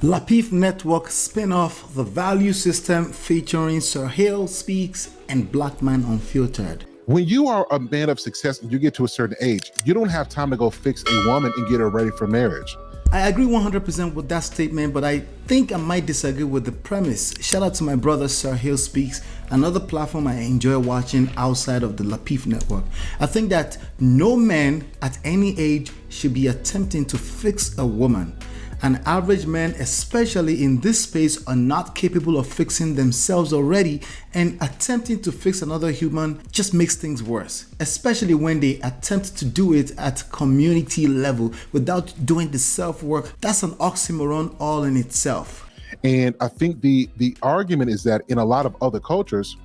Lapeef Network spin-off The Value System featuring SIR HALE Speaks and Black Man Unfiltered. When you are a man of success and you get to a certain age, you don't have time to go fix a woman and get her ready for marriage. I agree 100% with that statement, but I think I might disagree with the premise. Shout out to my brother SIR HALE Speaks, another platform I enjoy watching outside of the Lapeef Network. I think that no man at any age should be attempting to fix a woman. And average men, especially in this space, are not capable of fixing themselves already, and attempting to fix another human just makes things worse, especially when they attempt to do it at community level without doing the self-work. That's an oxymoron all in itself. And I think the argument is that in a lot of other cultures,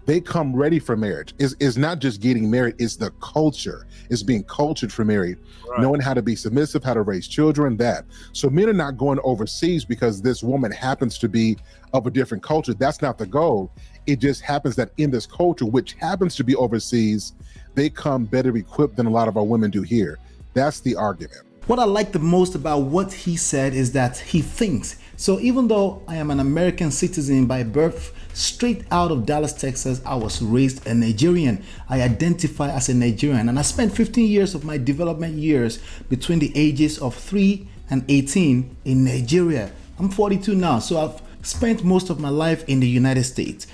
they come ready for marriage. It's not just getting married, it's the culture. It's being cultured for marriage, right. Knowing how to be submissive, how to raise children, that. So men are not going overseas because this woman happens to be of a different culture. That's not the goal. It just happens that in this culture, which happens to be overseas, they come better equipped than a lot of our women do here. That's the argument. What I like the most about what he said is that he thinks. So even though I am an American citizen by birth, straight out of Dallas, Texas, I was raised a Nigerian. I identify as a Nigerian, and I spent 15 years of my development years between the ages of 3 and 18 in Nigeria. I'm 42 now, so I've spent most of my life in the United States.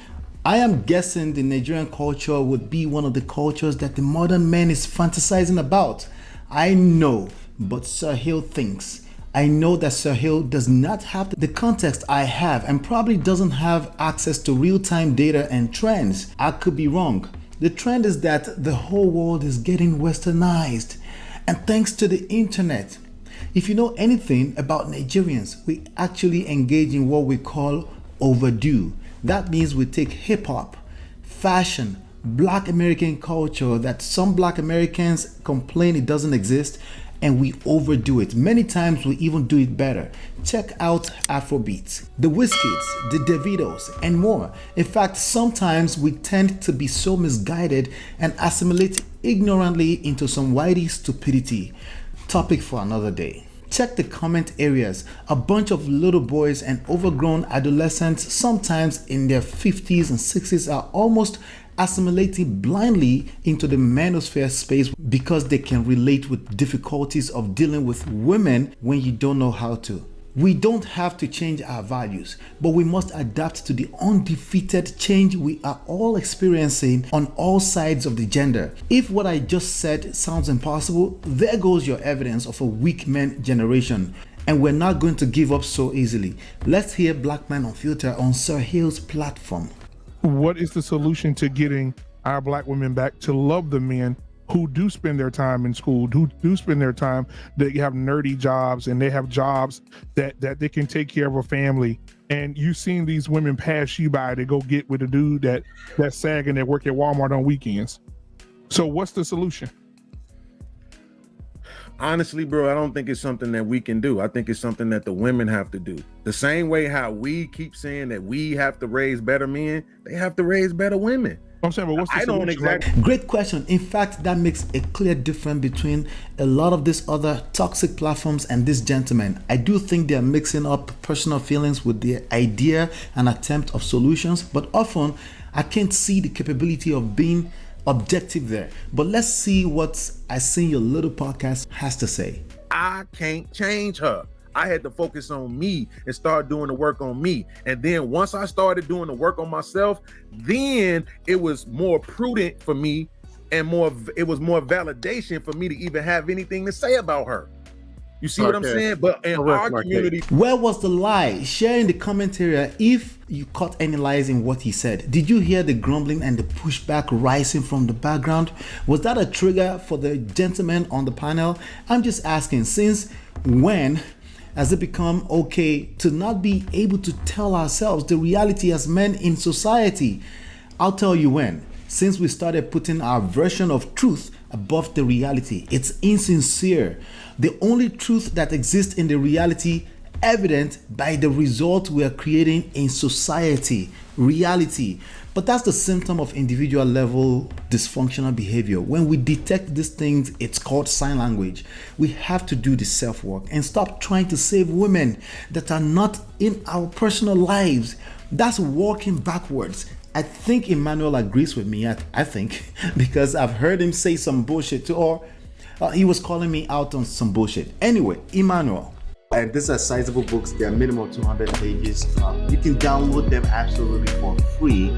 I am guessing the Nigerian culture would be one of the cultures that the modern man is fantasizing about. I know, but SIR HALE thinks. I know that SIR HALE does not have the context I have and probably doesn't have access to real-time data and trends. I could be wrong. The trend is that the whole world is getting westernized, and thanks to the internet. If you know anything about Nigerians, we actually engage in what we call overdue. That means we take hip-hop, fashion, Black American culture that some Black Americans complain it doesn't exist, and we overdo it. Many times we even do it better. Check out Afrobeats, the Wizkids, the Davidos, and more. In fact, sometimes we tend to be so misguided and assimilate ignorantly into some whitey stupidity. Topic for another day. Check the comment areas. A bunch of little boys and overgrown adolescents, sometimes in their 50s and 60s, are almost assimilating blindly into the manosphere space because they can relate with difficulties of dealing with women when you don't know how to. We don't have to change our values, but we must adapt to the undefeated change we are all experiencing on all sides of the gender. If what I just said sounds impossible, there goes your evidence of a weak men generation. And we're not going to give up so easily. Let's hear Black Man Unfiltered on SIR HALE's platform. What is the solution to getting our Black women back to love the men who do spend their time in school, who do spend their time, they have nerdy jobs and they have jobs that they can take care of a family? And you've seen these women pass you by to go get with a dude that's sagging that work at Walmart on weekends. So what's the solution? Honestly, bro, I don't think it's something that we can do. I think it's something that the women have to do. The same way how we keep saying that we have to raise better men, they have to raise better women. I'm saying, but what's the solution? Exactly. Great question. In fact, that makes a clear difference between a lot of these other toxic platforms and this gentleman. I do think they're mixing up personal feelings with the idea and attempt of solutions, but often I can't see the capability of being objective there. But let's see what I See Your Little podcast has to say. I can't change her. I had to focus on me and start doing the work on me. And then once I started doing the work on myself, then it was more prudent for me and it was more validation for me to even have anything to say about her. You see what I'm saying? But in our community, where was the lie? Share in the comment area if you caught any lies in what he said. Did you hear the grumbling and the pushback rising from the background? Was that a trigger for the gentleman on the panel? I'm just asking, since when has it become okay to not be able to tell ourselves the reality as men in society? I'll tell you when. Since we started putting our version of truth above the reality. It's insincere. The only truth that exists in the reality evident by the result we are creating in society, reality. But that's the symptom of individual level dysfunctional behavior. When we detect these things, it's called sign language. We have to do the self-work and stop trying to save women that are not in our personal lives. That's walking backwards. I think Emmanuel agrees with me, I think, because I've heard him say some bullshit too, or he was calling me out on some bullshit. Anyway, Emmanuel. And these are sizable books. They're minimum 200 pages. You can download them absolutely for free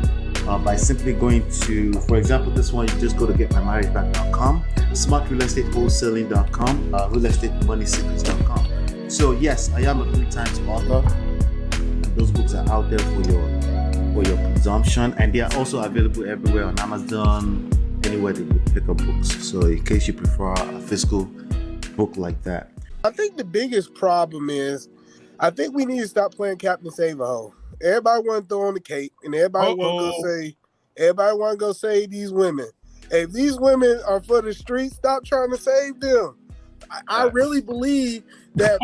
by simply going to, for example, this one, you just go to getmymarriageback.com, smartrealestatewholesaling.com, realestatemoneysecrets.com. So yes, I am a 3-times author. Those books are out there for your consumption, and they are also available everywhere on Amazon, anywhere that you pick up books. So in case you prefer a physical book like that. I think the biggest problem is, I think we need to stop playing Captain Save-A-Hole. Everybody want to throw on the cape, and everybody want to go save these women. If these women are for the streets, stop trying to save them. I really believe that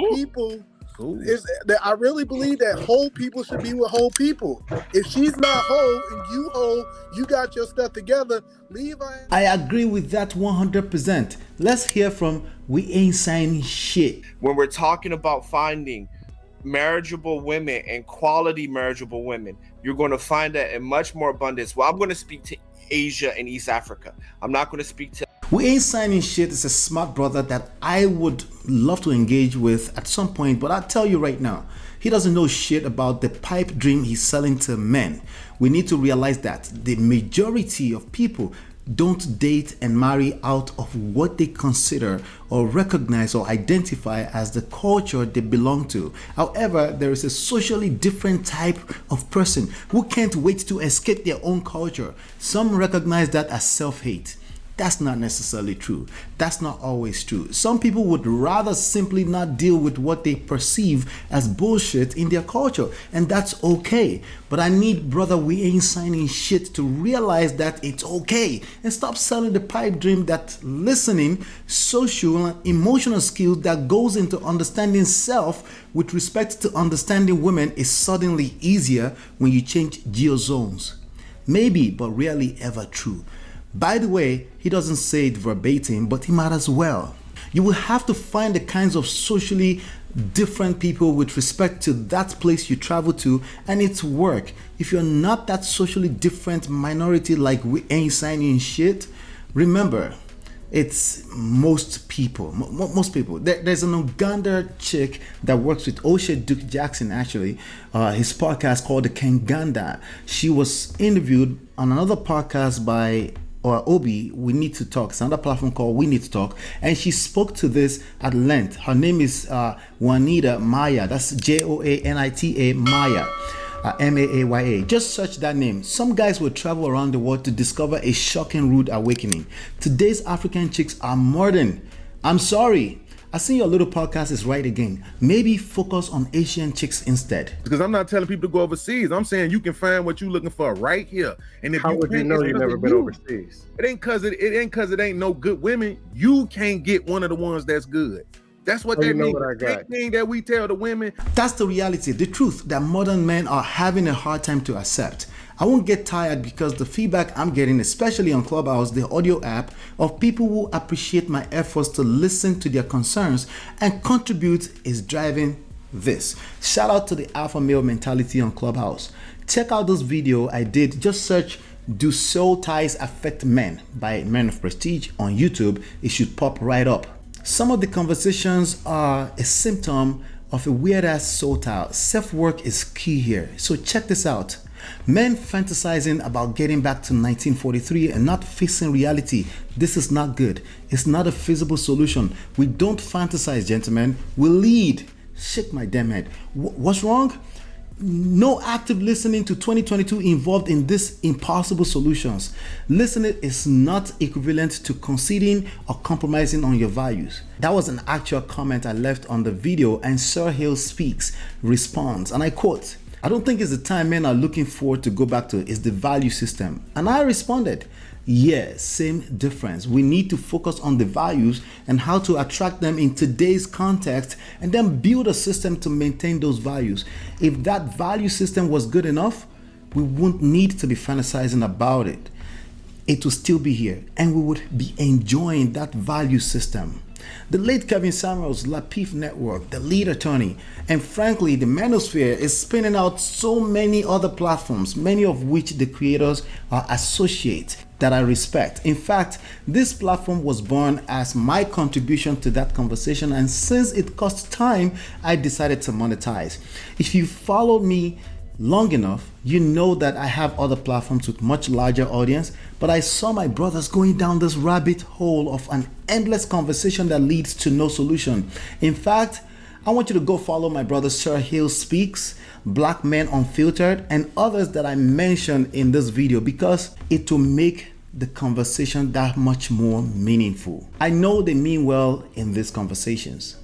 I really believe that whole people should be with whole people. If she's not whole and you whole, you got your stuff together, leave her. I agree with that 100%. Let's hear from We Ain't Signing Shit. When we're talking about finding marriageable women and quality marriageable women, you're going to find that in much more abundance. Well, I'm going to speak to Asia and East Africa. I'm not going to speak to... We Ain't Signing Shit is a smart brother that I would love to engage with at some point, but I'll tell you right now, he doesn't know shit about the pipe dream he's selling to men. We need to realize that the majority of people don't date and marry out of what they consider or recognize or identify as the culture they belong to. However, there is a socially different type of person who can't wait to escape their own culture. Some recognize that as self-hate. That's not necessarily true. That's not always true. Some people would rather simply not deal with what they perceive as bullshit in their culture, and that's okay. But I need brother We Ain't Signing Shit to realize that it's okay and stop selling the pipe dream that listening, social and emotional skills that goes into understanding self with respect to understanding women is suddenly easier when you change geozones. Maybe, but rarely ever true. By the way, he doesn't say it verbatim, but he might as well. You will have to find the kinds of socially different people with respect to that place you travel to and its work. If you're not that socially different minority like We Ain't Signing Shit, remember, it's most people. Most people. There's an Uganda chick that works with O'Shea Duke Jackson, actually. His podcast called The Kanganda. She was interviewed on another podcast by Obi, We Need to Talk. It's another platform called We Need to Talk, and she spoke to this at length. Her name is Juanita Maya. That's Joanita Maya, Maaya. Just search that name. Some guys will travel around the world to discover a shocking rude awakening. Today's African chicks are modern. I'm sorry. I see your little podcast is right again. Maybe focus on Asian chicks instead. Because I'm not telling people to go overseas. I'm saying you can find what you're looking for right here. And if How would you know you've never been overseas? It ain't because it ain't no good women. You can't get one of the ones that's good. That's what that means. That thing that we tell the women. That's the reality, the truth that modern men are having a hard time to accept. I won't get tired because the feedback I'm getting, especially on Clubhouse, the audio app, of people who appreciate my efforts to listen to their concerns and contribute is driving this. Shout out to the alpha male mentality on Clubhouse. Check out this video I did. Just search Do Soul Ties Affect Men by Men of Prestige on YouTube. It should pop right up. Some of the conversations are a symptom of a weird ass soul tie. Self-work is key here. So check this out. Men fantasizing about getting back to 1943 and not facing reality. This is not good. It's not a feasible solution. We don't fantasize, gentlemen. We lead. Shake my damn head. What's wrong? No active listening to 2022 involved in this impossible solutions. Listening is not equivalent to conceding or compromising on your values. That was an actual comment I left on the video, and SIR HALE Speaks responds, and I quote, "I don't think it's the time men are looking forward to go back to, it's the value system." And I responded, Yeah, same difference. We need to focus on the values and how to attract them in today's context and then build a system to maintain those values. If that value system was good enough, we wouldn't need to be fantasizing about it. It will still be here and we would be enjoying that value system. The late Kevin Samuels, Lapeef Network, the lead attorney, and frankly, the Manosphere is spinning out so many other platforms, many of which the creators are associates that I respect. In fact, this platform was born as my contribution to that conversation, and since it cost time, I decided to monetize. If you follow me long enough, you know that I have other platforms with much larger audience, but I saw my brothers going down this rabbit hole of an endless conversation that leads to no solution. In fact, I want you to go follow my brother SIR HALE Speaks, Black Men Unfiltered, and others that I mentioned in this video because it will make the conversation that much more meaningful. I know they mean well in these conversations.